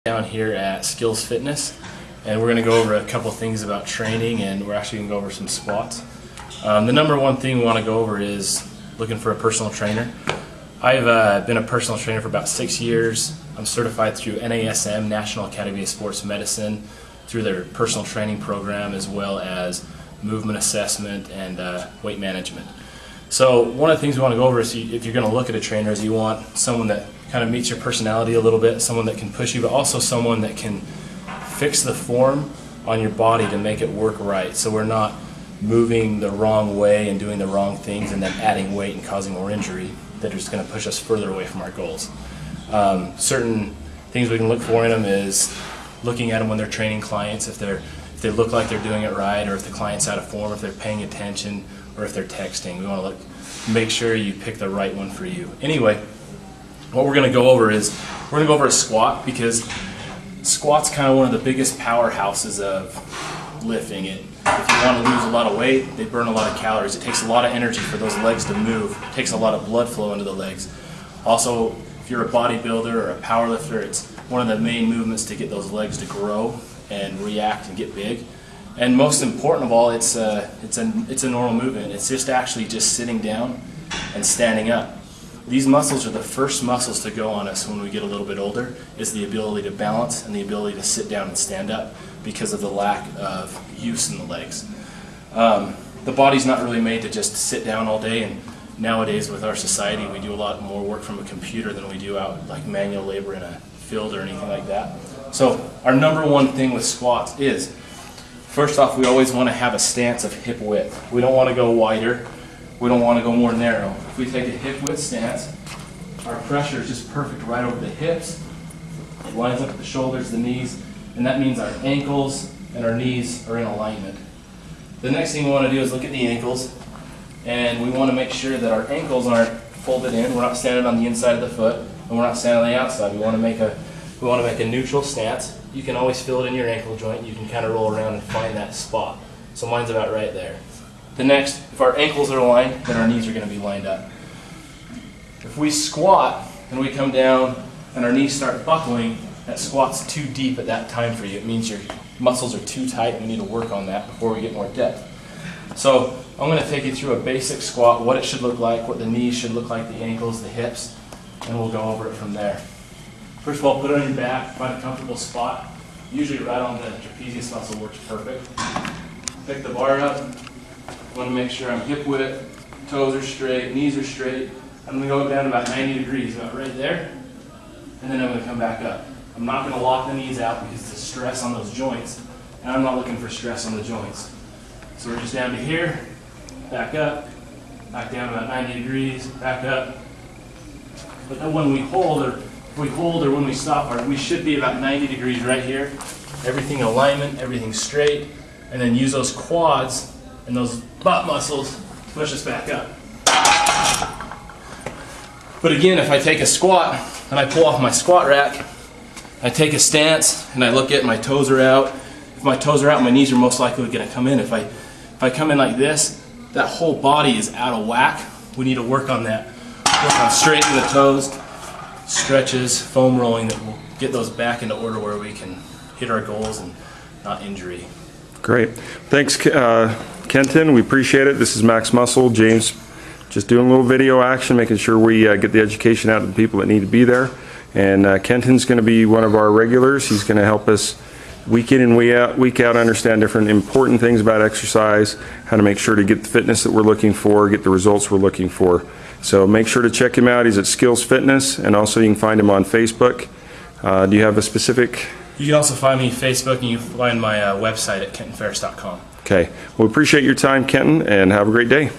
Down here at Skills Fitness, and we're going to go over a couple things about training, and we're actually going to go over some squats. The number one thing we want to go over is looking for a personal trainer. I've been a personal trainer for about 6 years. I'm certified through NASM, National Academy of Sports Medicine, through their personal training program, as well as movement assessment and weight management. So one of the things we want to go over is, if you're going to look at a trainer, is you want someone that kind of meets your personality a little bit, someone that can push you, but also someone that can fix the form on your body to make it work right, so we're not moving the wrong way and doing the wrong things and then adding weight and causing more injury that are just going to push us further away from our goals. Certain things we can look for in them is looking at them when they're training clients, if they look like they're doing it right, or if the client's out of form, if they're paying attention, or if they're texting. We want to make sure you pick the right one for you. Anyway, what we're going to go over is, we're going to go over a squat, because squat's kind of one of the biggest powerhouses of lifting. If you want to lose a lot of weight, they burn a lot of calories. It takes a lot of energy for those legs to move. It takes a lot of blood flow into the legs. Also, if you're a bodybuilder or a power lifter, it's one of the main movements to get those legs to grow and react and get big. And most important of all, it's a normal movement. It's just actually just sitting down and standing up. These muscles are the first muscles to go on us when we get a little bit older, is the ability to balance and the ability to sit down and stand up, because of the lack of use in the legs. The body's not really made to just sit down all day, and nowadays with our society we do a lot more work from a computer than we do out like manual labor in a field or anything like that. So our number one thing with squats is, first off, we always want to have a stance of hip width. We don't want to go wider. We don't want to go more narrow. If we take a hip width stance, our pressure is just perfect right over the hips. It lines up with the shoulders, the knees, and that means our ankles and our knees are in alignment. The next thing we want to do is look at the ankles, and we want to make sure that our ankles aren't folded in. We're not standing on the inside of the foot, and we're not standing on the outside. We want to make a neutral stance. You can always feel it in your ankle joint. You can kind of roll around and find that spot. So mine's about right there. The next, if our ankles are aligned, then our knees are going to be lined up. If we squat and we come down and our knees start buckling, that squat's too deep at that time for you. It means your muscles are too tight, and we need to work on that before we get more depth. So I'm going to take you through a basic squat, what it should look like, what the knees should look like, the ankles, the hips, and we'll go over it from there. First of all, put it on your back, find a comfortable spot. Usually right on the trapezius muscle works perfect. Pick the bar up. I want to make sure I'm hip width, toes are straight, knees are straight. I'm going to go down about 90 degrees, about right there, and then I'm going to come back up. I'm not going to lock the knees out because it's a stress on those joints, and I'm not looking for stress on the joints. So we're just down to here, back up, back down about 90 degrees, back up. But then when we hold, or when we stop, we should be about 90 degrees right here. Everything in alignment, everything straight, and then use those quads and those butt muscles to push us back up. But again, if I take a squat and I pull off my squat rack, I take a stance and I look at my toes are out. If my toes are out, my knees are most likely going to come in. If I come in like this, that whole body is out of whack. We need to work on that. Work on straightening the toes, stretches, foam rolling, that will get those back into order where we can hit our goals and not injury. Great. Thanks, Kenton. We appreciate it. This is Max Muscle. James just doing a little video action, making sure we get the education out to the people that need to be there. And Kenton's going to be one of our regulars. He's going to help us week in and week out understand different important things about exercise, how to make sure to get the fitness that we're looking for, get the results we're looking for. So make sure to check him out. He's at Skills Fitness, and also you can find him on Facebook. Do you have a specific? You can also find me on Facebook, and you can find my website at kentonferris.com. Okay. Well, we appreciate your time, Kenton, and have a great day.